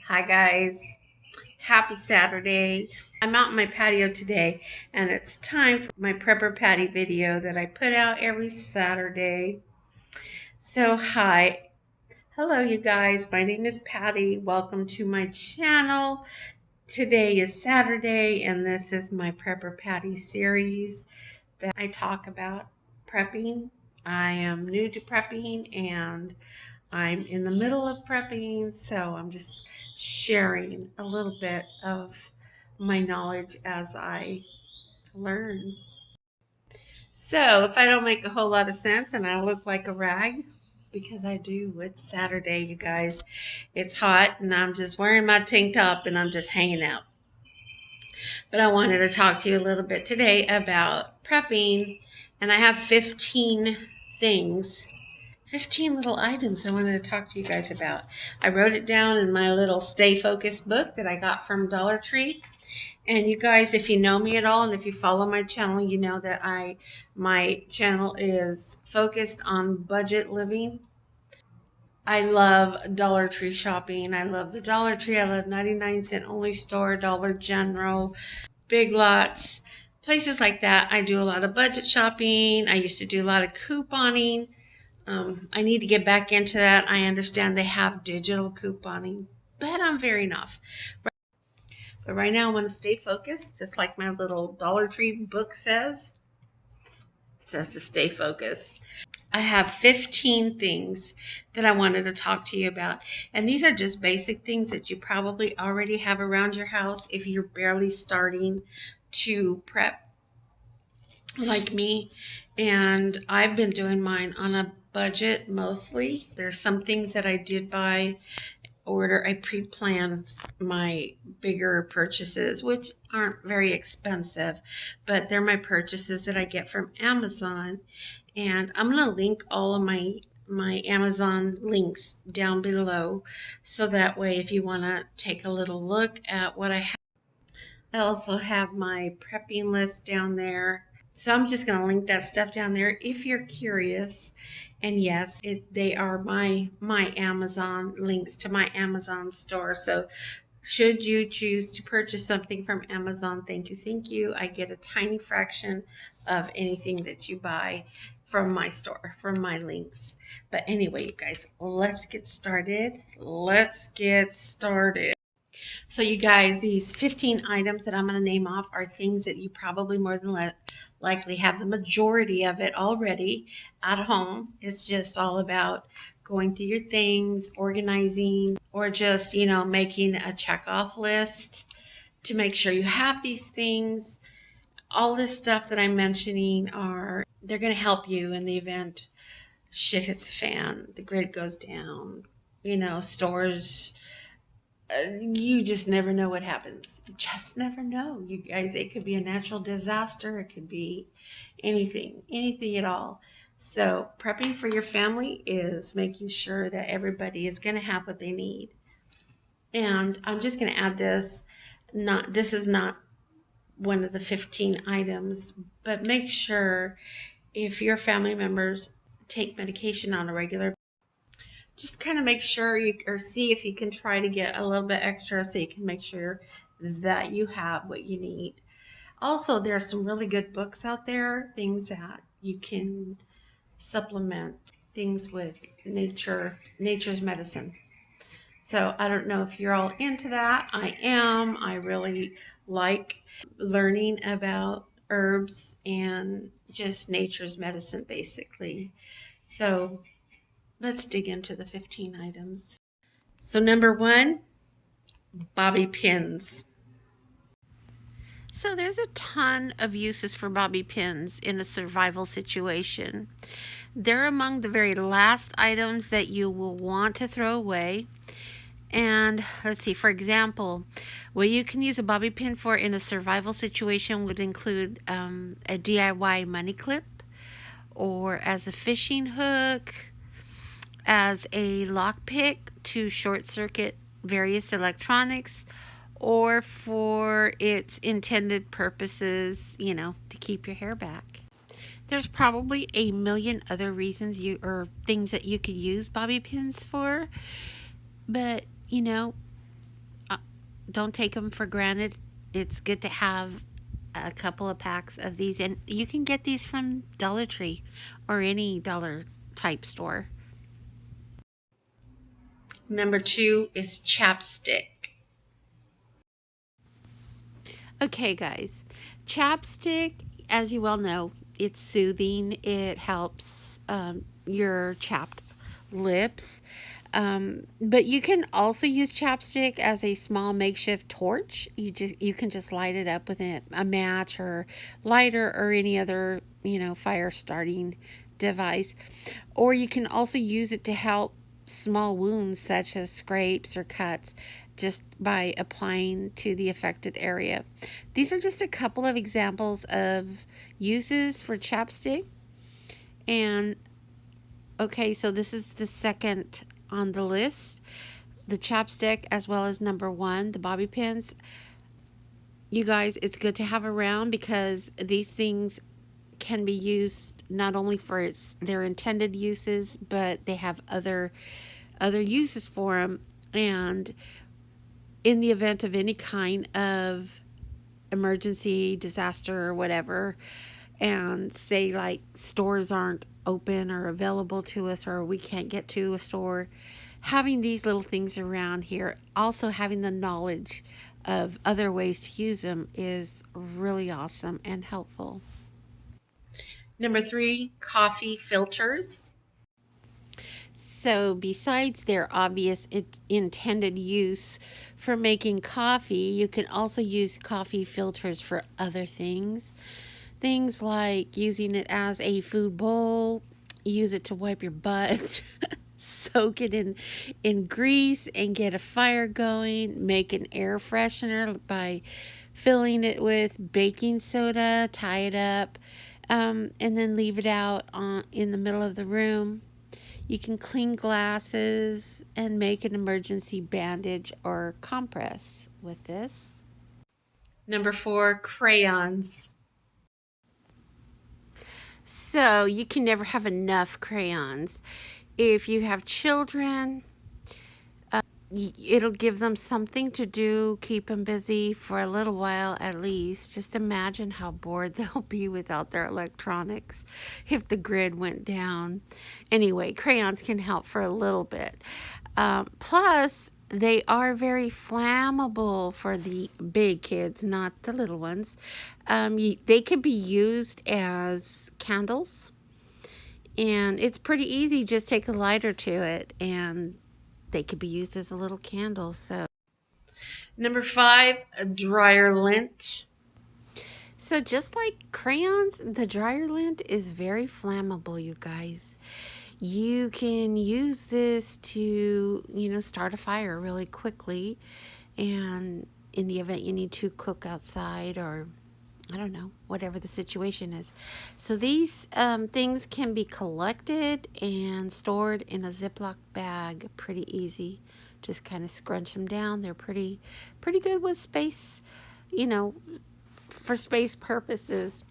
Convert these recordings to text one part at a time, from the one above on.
Hi guys, happy Saturday. I'm out in my patio today and it's time for my prepper patty video that I put out every Saturday. So hi, hello you guys, my name is Patty. Welcome to my channel. Today is Saturday and this is my prepper patty series that I talk about prepping. I am new to prepping and I'm in the middle of prepping, so I'm just sharing a little bit of my knowledge as I learn. So, if I don't make a whole lot of sense and I look like a rag, because I do, it's Saturday, you guys. It's hot and I'm just wearing my tank top and I'm just hanging out. But I wanted to talk to you a little bit today about prepping, and I have 15 things 15 little items I wanted to talk to you guys about. I wrote it down in my little Stay Focused book that I got from Dollar Tree. And you guys, if you know me at all and if you follow my channel, you know that my channel is focused on budget living. I love Dollar Tree shopping. I love the Dollar Tree. I love 99-cent only store, Dollar General, Big Lots, places like that. I do a lot of budget shopping. I used to do a lot of couponing. I need to get back into that. I understand they have digital couponing, but I'm veering off. But right now I want to stay focused, just like my little Dollar Tree book says. It says to stay focused. I have 15 things that I wanted to talk to you about. And these are just basic things that you probably already have around your house if you're barely starting to prep like me. And I've been doing mine on a budget mostly. There's some things that I did buy order. I pre-plan my bigger purchases, which aren't very expensive, but they're my purchases that I get from Amazon. And I'm going to link all of my Amazon links down below, so that way if you want to take a little look at what I have. I also have my prepping list down there. So I'm just going to link that stuff down there if you're curious. And yes, they are my Amazon links to my Amazon store. So should you choose to purchase something from Amazon, thank you. I get a tiny fraction of anything that you buy from my store, from my links. But anyway, you guys, let's get started. So you guys, these 15 items that I'm going to name off are things that you probably more than likely have the majority of it already at home. It's just all about going through your things, organizing, or just, making a check-off list to make sure you have these things. All this stuff that I'm mentioning they're going to help you in the event shit hits the fan, the grid goes down, stores, you just never know what happens. You just never know, you guys. It could be a natural disaster. It could be anything at all. So prepping for your family is making sure that everybody is going to have what they need. And I'm just going to add this. This is not one of the 15 items, but make sure if your family members take medication on a regular, just kind of make sure or see if you can try to get a little bit extra so you can make sure that you have what you need. Also, there are some really good books out there, things that you can supplement things with nature's medicine. So I don't know if you're all into that. I am. I really like learning about herbs and just nature's medicine, basically. So let's dig into the 15 items. So number 1, bobby pins. So there's a ton of uses for bobby pins in a survival situation. They're among the very last items that you will want to throw away. And let's see, for example, what you can use a bobby pin for in a survival situation would include a DIY money clip, or as a fishing hook, as a lockpick to short circuit various electronics, or for its intended purposes, to keep your hair back. There's probably a million other reasons things that you could use bobby pins for, but don't take them for granted. It's good to have a couple of packs of these, and you can get these from Dollar Tree or any dollar type store. Number 2 is chapstick. Okay, guys, chapstick, as you well know, it's soothing. It helps your chapped lips. But you can also use chapstick as a small makeshift torch. You can just light it up with a match or lighter or any other fire starting device, or you can also use it to help small wounds such as scrapes or cuts just by applying to the affected area. These are just a couple of examples of uses for chapstick. And okay, so this is the second on the list, the chapstick, as well as number 1, the bobby pins. You guys, it's good to have around because these things can be used not only for their intended uses, but they have other uses for them. And in the event of any kind of emergency, disaster, or whatever, and say like stores aren't open or available to us, or we can't get to a store, having these little things around here, also having the knowledge of other ways to use them, is really awesome and helpful. Number 3, coffee filters. So, besides their obvious intended use for making coffee, you can also use coffee filters for other things. Things like using it as a food bowl, use it to wipe your butt, soak it in grease and get a fire going, make an air freshener by filling it with baking soda, tie it up, and then leave it out in the middle of the room. You can clean glasses and make an emergency bandage or compress with this. Number 4, crayons. So you can never have enough crayons. If you have children, it'll give them something to do, keep them busy for a little while at least. Just imagine how bored they'll be without their electronics if the grid went down. Anyway, crayons can help for a little bit. Plus, they are very flammable for the big kids, not the little ones. They can be used as candles, and it's pretty easy. Just take a lighter to it, and they could be used as a little candle. So, number 5, a dryer lint. So just like crayons, the dryer lint is very flammable, you guys. You can use this to, start a fire really quickly, and in the event you need to cook outside, or I don't know, whatever the situation is. So these things can be collected and stored in a Ziploc bag pretty easy. Just kind of scrunch them down. They're pretty good with space, for space purposes.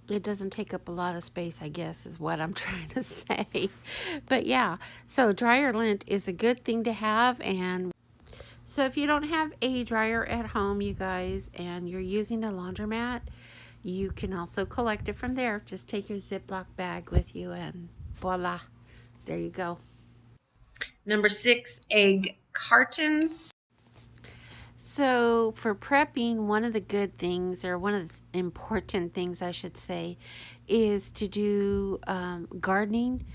It doesn't take up a lot of space, I guess, is what I'm trying to say. But yeah, so dryer lint is a good thing to have. And so if you don't have a dryer at home, you guys, and you're using a laundromat, you can also collect it from there. Just take your Ziploc bag with you and voila, there you go. Number 6, egg cartons. So for prepping, one of the good things, or one of the important things I should say, is to do gardening,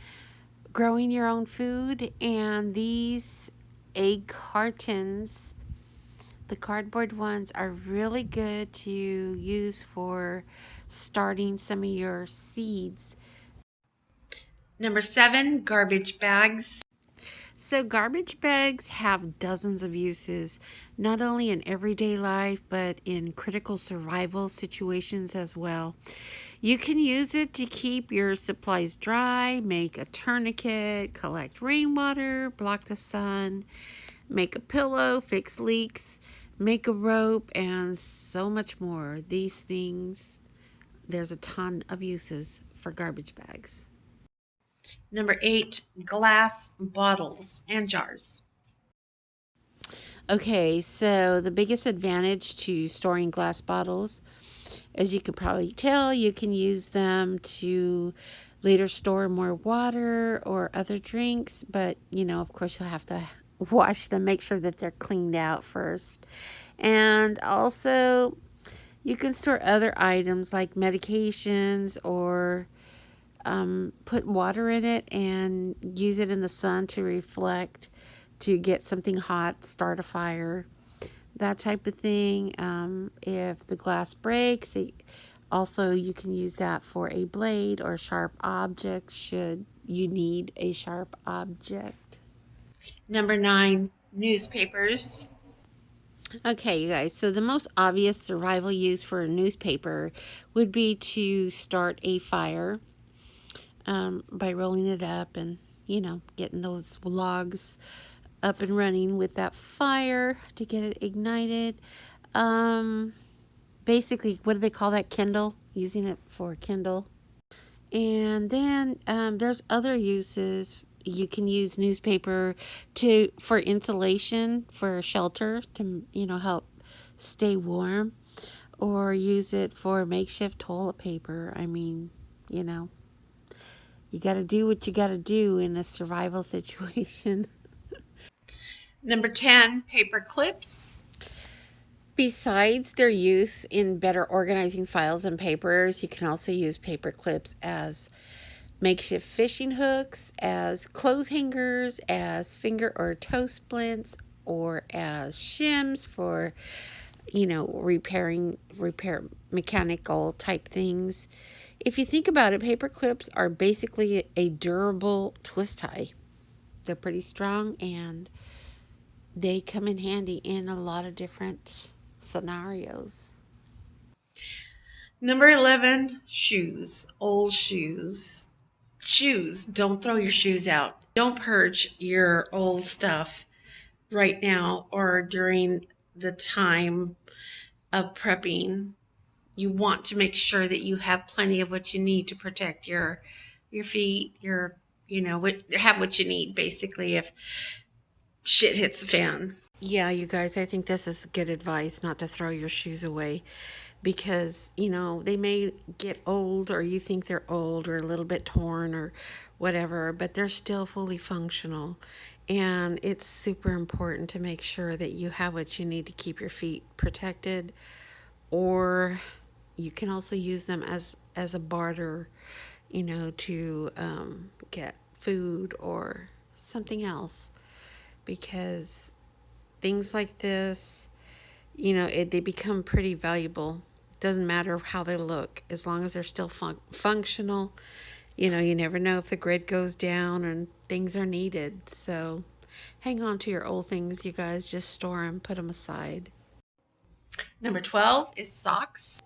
growing your own food. And these egg cartons, the cardboard ones, are really good to use for starting some of your seeds. Number 7, garbage bags. So garbage bags have dozens of uses, not only in everyday life, but in critical survival situations as well. You can use it to keep your supplies dry, make a tourniquet, collect rainwater, block the sun, make a pillow, fix leaks, make a rope, and so much more. These things, there's a ton of uses for garbage bags. Number 8, glass bottles and jars. Okay, so the biggest advantage to storing glass bottles, as you can probably tell, you can use them to later store more water or other drinks, but of course, you'll have to wash them, make sure that they're cleaned out first. And also, you can store other items like medications or put water in it and use it in the sun to reflect, to get something hot, start a fire, that type of thing. If the glass breaks, also you can use that for a blade or sharp objects should you need a sharp object. Number 9, newspapers. Okay, you guys, so the most obvious survival use for a newspaper would be to start a fire by rolling it up and, getting those logs up and running with that fire to get it ignited. Basically, what do they call that? Kindle, using it for Kindle. And then there's other uses. You can use newspaper for insulation, for shelter, to help stay warm, or use it for makeshift toilet paper. I mean, you got to do what you got to do in a survival situation. Number 10, paper clips. Besides their use in better organizing files and papers, you can also use paper clips as makeshift fishing hooks, as clothes hangers, as finger or toe splints, or as shims for, repair mechanical type things. If you think about it, paper clips are basically a durable twist tie. They're pretty strong and they come in handy in a lot of different scenarios. Number 11, shoes. Old shoes. Shoes. Don't throw your shoes out. Don't purge your old stuff right now or during the time of prepping. You want to make sure that you have plenty of what you need to protect your feet, have what you need basically if shit hits the fan. Yeah, you guys, I think this is good advice not to throw your shoes away because, they may get old or you think they're old or a little bit torn or whatever, but they're still fully functional. And it's super important to make sure that you have what you need to keep your feet protected, or you can also use them as a barter, to get food or something else, because things like this, they become pretty valuable. Doesn't matter how they look, as long as they're still functional. You never know if the grid goes down and things are needed. So hang on to your old things, you guys. Just store them, put them aside. Number 12 is socks.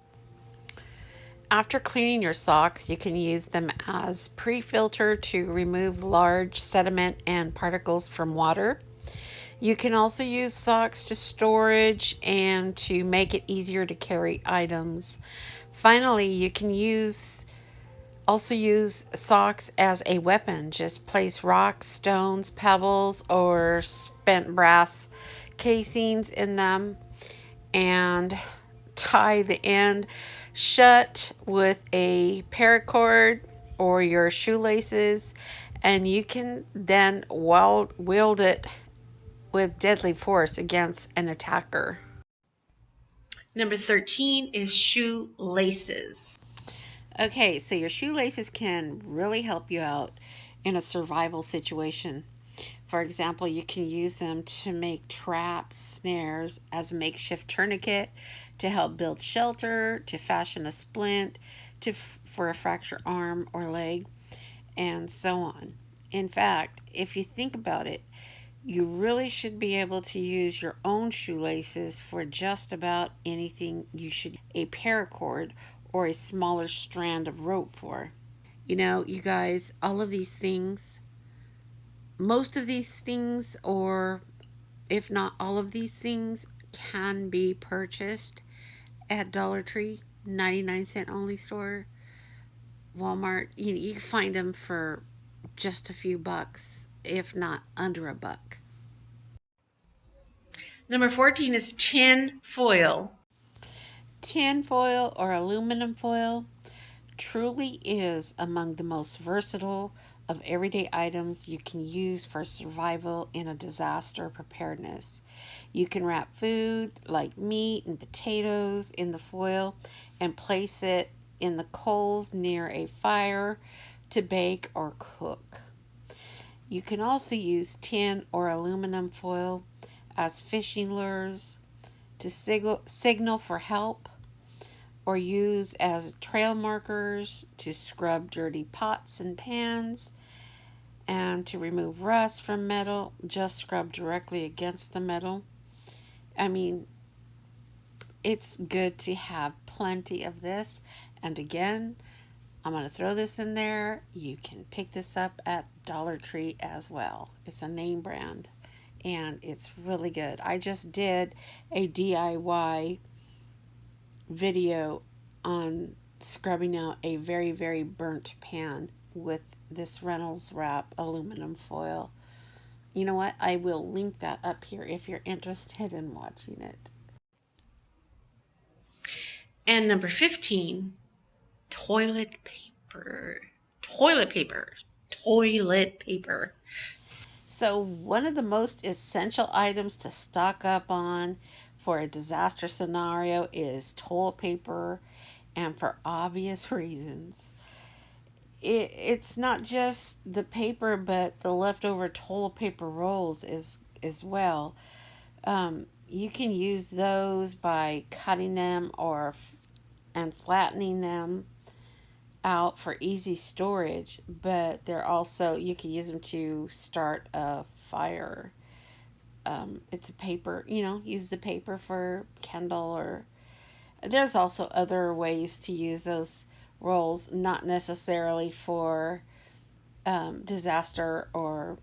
After cleaning your socks, you can use them as pre-filter to remove large sediment and particles from water. You can also use socks to storage and to make it easier to carry items. Finally, you can also use socks as a weapon. Just place rocks, stones, pebbles, or spent brass casings in them and tie the end shut with a paracord or your shoelaces, and you can then wield it with deadly force against an attacker. Number 13 is shoelaces. Okay, so your shoelaces can really help you out in a survival situation. For example, you can use them to make traps, snares, as a makeshift tourniquet, to help build shelter, to fashion a splint, for a fractured arm or leg, and so on. In fact, if you think about it, you really should be able to use your own shoelaces for just about anything you should a paracord or a smaller strand of rope for. You guys, all of these things, most of these things, or if not all of these things, can be purchased at Dollar Tree, 99-cent only store, Walmart. You can find them for just a few bucks, if not under $1. Number 14 is tin foil. Tin foil or aluminum foil truly is among the most versatile of everyday items you can use for survival in a disaster preparedness. You can wrap food like meat and potatoes in the foil and place it in the coals near a fire to bake or cook. You can also use tin or aluminum foil as fishing lures to signal for help, or use as trail markers to scrub dirty pots and pans, and to remove rust from metal. Just scrub directly against the metal. I mean, it's good to have plenty of this. And again, I'm going to throw this in there. You can pick this up at Dollar Tree as well. It's a name brand and it's really good. I just did a DIY video on scrubbing out a very, very burnt pan with this Reynolds Wrap aluminum foil. You know what? I will link that up here if you're interested in watching it. And number 15, toilet paper. Toilet paper. Toilet paper. So one of the most essential items to stock up on for a disaster scenario is toilet paper, and for obvious reasons. It's not just the paper, but the leftover toilet paper rolls as well. You can use those by cutting them and flattening them out for easy storage, but they're also, you can use them to start a fire. It's a paper, use the paper for Kindle, or there's also other ways to use those rolls, not necessarily for disaster or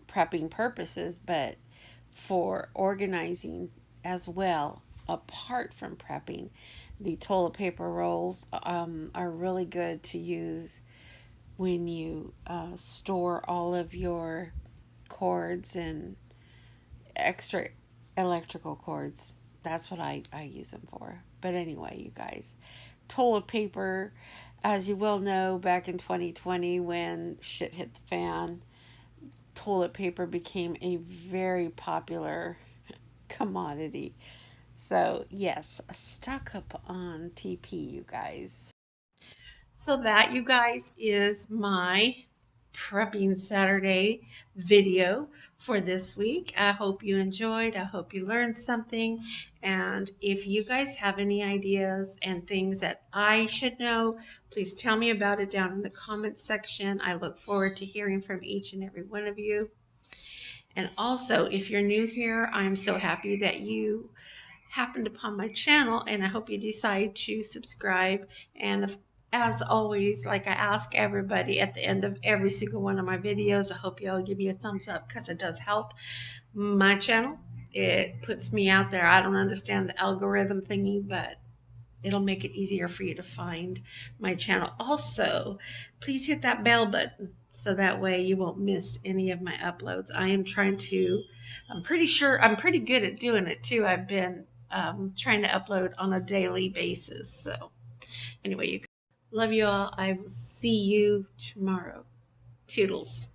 prepping purposes, but for organizing as well. Apart from prepping, the toilet paper rolls are really good to use when you store all of your cords and extra electrical cords. That's what I use them for. But anyway, you guys, toilet paper, as you well know, back in 2020 when shit hit the fan, toilet paper became a very popular commodity. So yes, stock up on TP, you guys. So that, you guys, is my Prepping Saturday video for this week. I hope you enjoyed. I hope you learned something. And if you guys have any ideas and things that I should know, please tell me about it down in the comments section. I look forward to hearing from each and every one of you. And also, if you're new here, I'm so happy that you happened upon my channel, and I hope you decide to subscribe. And as always, like I ask everybody at the end of every single one of my videos, I hope you all give me a thumbs up, because it does help my channel. It puts me out there. I don't understand the algorithm thingy, but it'll make it easier for you to find my channel. Also, please hit that bell button so that way you won't miss any of my uploads. I'm pretty sure, I'm pretty good at doing it too. I've been trying to upload on a daily basis. So anyway, love you all. I will see you tomorrow. Toodles.